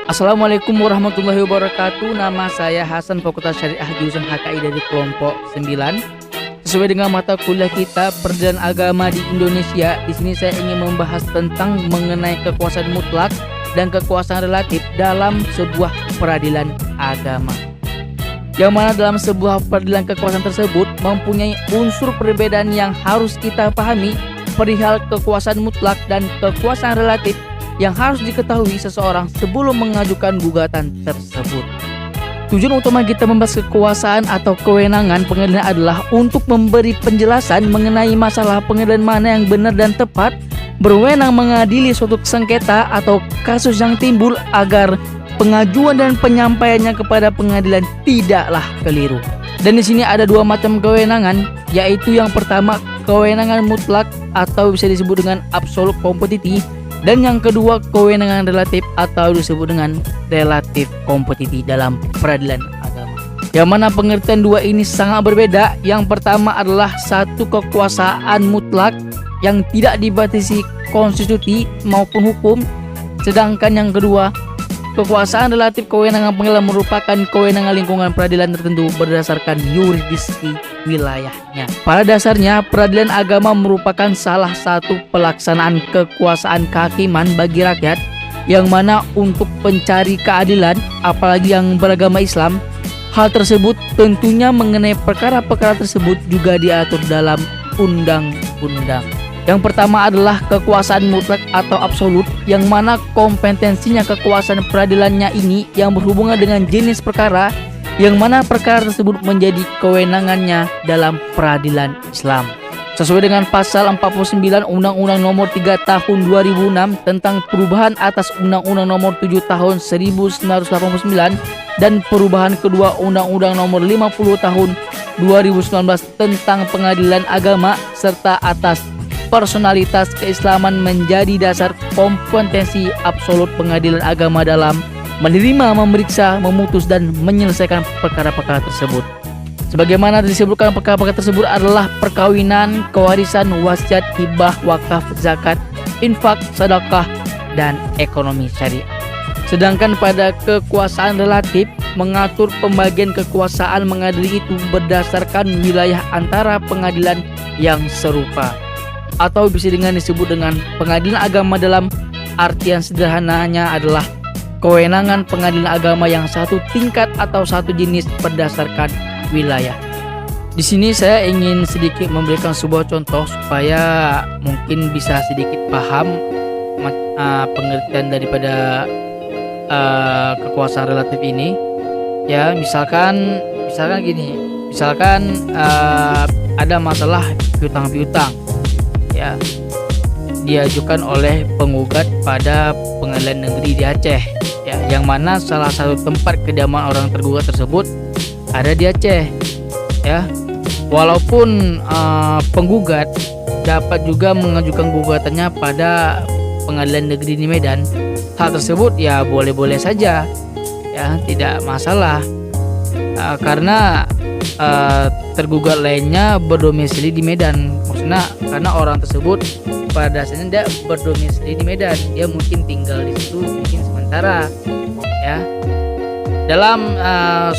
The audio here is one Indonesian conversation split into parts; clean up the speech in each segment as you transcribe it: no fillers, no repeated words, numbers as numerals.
Assalamualaikum warahmatullahi wabarakatuh. Nama saya Hasan, Fakultas Syariah jurusan HKI dari kelompok 9. Sesuai dengan mata kuliah kita Peradilan Agama di Indonesia, di sini saya ingin membahas tentang mengenai kekuasaan mutlak dan kekuasaan relatif dalam sebuah peradilan agama. Yang mana dalam sebuah peradilan kekuasaan tersebut mempunyai unsur perbedaan yang harus kita pahami perihal kekuasaan mutlak dan kekuasaan relatif yang harus diketahui seseorang sebelum mengajukan gugatan tersebut. Tujuan utama kita membahas kekuasaan atau kewenangan pengadilan adalah untuk memberi penjelasan mengenai masalah pengadilan mana yang benar dan tepat berwenang mengadili suatu sengketa atau kasus yang timbul agar pengajuan dan penyampaiannya kepada pengadilan tidaklah keliru. Dan di sini ada dua macam kewenangan, yaitu yang pertama kewenangan mutlak atau bisa disebut dengan absolut kompetiti, dan yang kedua kewenangan relatif atau disebut dengan relatif kompetiti dalam peradilan agama. Yang mana pengertian dua ini sangat berbeda. Yang pertama adalah satu kekuasaan mutlak yang tidak dibatasi konstitusi maupun hukum. Sedangkan yang kedua, kekuasaan relatif kewenangan pengadilan merupakan kewenangan lingkungan peradilan tertentu berdasarkan yurisdiksi wilayahnya. Pada dasarnya, peradilan agama merupakan salah satu pelaksanaan kekuasaan kehakiman bagi rakyat yang mana untuk pencari keadilan, apalagi yang beragama Islam. Hal tersebut tentunya mengenai perkara-perkara tersebut juga diatur dalam undang-undang. Yang pertama adalah kekuasaan mutlak atau absolut, yang mana kompetensinya kekuasaan peradilannya ini yang berhubungan dengan jenis perkara, yang mana perkara tersebut menjadi kewenangannya dalam peradilan Islam. Sesuai dengan pasal 49 Undang-Undang Nomor 3 Tahun 2006 tentang perubahan atas Undang-Undang Nomor 7 Tahun 1989 dan perubahan kedua Undang-Undang Nomor 50 Tahun 2019 tentang pengadilan agama, serta atas personalitas keislaman menjadi dasar kompetensi absolut pengadilan agama dalam menerima, memeriksa, memutus, dan menyelesaikan perkara-perkara tersebut. Sebagaimana disebutkan, perkara-perkara tersebut adalah perkawinan, kewarisan, wasiat, hibah, wakaf, zakat, infak, sedekah, dan ekonomi syariah. Sedangkan pada kekuasaan relatif mengatur pembagian kekuasaan mengadili itu berdasarkan wilayah antara pengadilan yang serupa, atau bisa dengan disebut dengan pengadilan agama. Dalam artian sederhananya adalah kewenangan pengadilan agama yang satu tingkat atau satu jenis berdasarkan wilayah. Di sini saya ingin sedikit memberikan sebuah contoh supaya mungkin bisa sedikit paham pengertian daripada kekuasaan relatif ini. Ya, misalkan gini, ada masalah piutang, ya, diajukan oleh penggugat pada pengadilan negeri di Aceh, ya, yang mana salah satu tempat kediaman orang tergugat tersebut ada di Aceh, ya. Walaupun penggugat dapat juga mengajukan gugatannya pada pengadilan negeri di Medan, hal tersebut ya boleh-boleh saja, ya, tidak masalah, karena tergugat lainnya berdomisili di Medan. Maksudnya karena orang tersebut pada dasarnya dia berdomisili di Medan, dia mungkin tinggal di situ mungkin sementara, ya. Dalam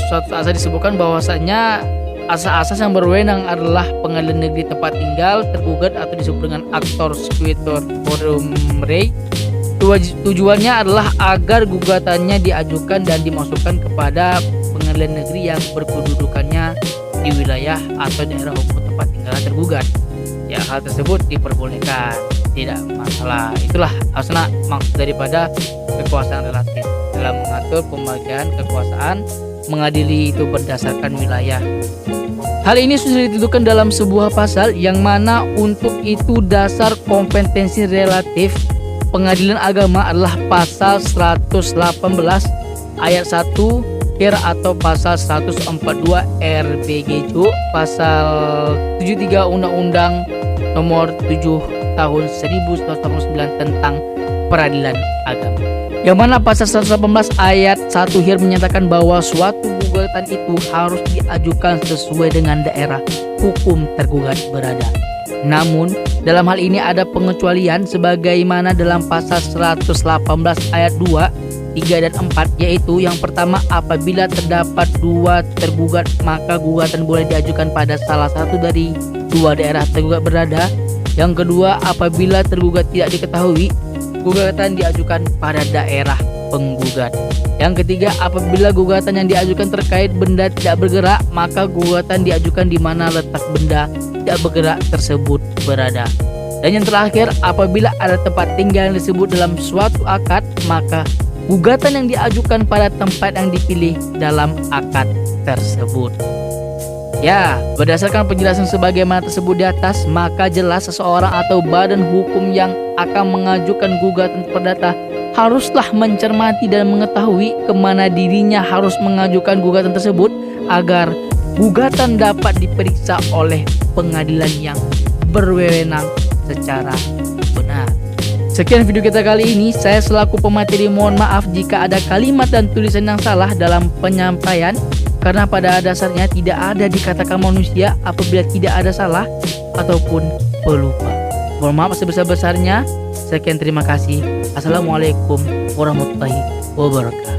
suatu asas disebutkan bahwasanya asas-asas yang berwenang adalah pengadilan negeri tempat tinggal tergugat atau disebut dengan actor squitor forum rei. Tujuannya adalah agar gugatannya diajukan dan dimasukkan kepada pengadilan negeri yang berkedudukannya di wilayah atau daerah hukum tempat tinggal tergugat. Ya, hal tersebut diperbolehkan, tidak masalah. Itulah asal maksud daripada kekuasaan relatif dalam mengatur pembagian kekuasaan mengadili itu berdasarkan wilayah. Hal ini sudah ditentukan dalam sebuah pasal yang mana untuk itu dasar kompetensi relatif pengadilan agama adalah pasal 118 ayat 1 KIR atau pasal 142 RBGJ, pasal 73 Undang-Undang Nomor 7 Tahun 1989 tentang peradilan agama. Yang mana pasal 118 ayat 1 HIR menyatakan bahwa suatu gugatan itu harus diajukan sesuai dengan daerah hukum tergugat berada. Namun, dalam hal ini ada pengecualian sebagaimana dalam pasal 118 ayat 2 3 dan 4, yaitu yang pertama, apabila terdapat 2 tergugat maka gugatan boleh diajukan pada salah satu dari 2 daerah tergugat berada. Yang kedua, apabila tergugat tidak diketahui, gugatan diajukan pada daerah penggugat. Yang ketiga, apabila gugatan yang diajukan terkait benda tidak bergerak, maka gugatan diajukan di mana letak benda tidak bergerak tersebut berada. Dan yang terakhir, apabila ada tempat tinggal yang disebut dalam suatu akad, maka gugatan yang diajukan pada tempat yang dipilih dalam akad tersebut. Ya, berdasarkan penjelasan sebagaimana tersebut di atas, maka jelas seseorang atau badan hukum yang akan mengajukan gugatan perdata haruslah mencermati dan mengetahui kemana dirinya harus mengajukan gugatan tersebut agar gugatan dapat diperiksa oleh pengadilan yang berwenang secara benar. Sekian video kita kali ini. Saya selaku pemateri mohon maaf jika ada kalimat dan tulisan yang salah dalam penyampaian, karena pada dasarnya tidak ada dikatakan manusia apabila tidak ada salah ataupun pelupa. Mohon maaf sebesar-besarnya. Sekian, terima kasih. Assalamualaikum warahmatullahi wabarakatuh.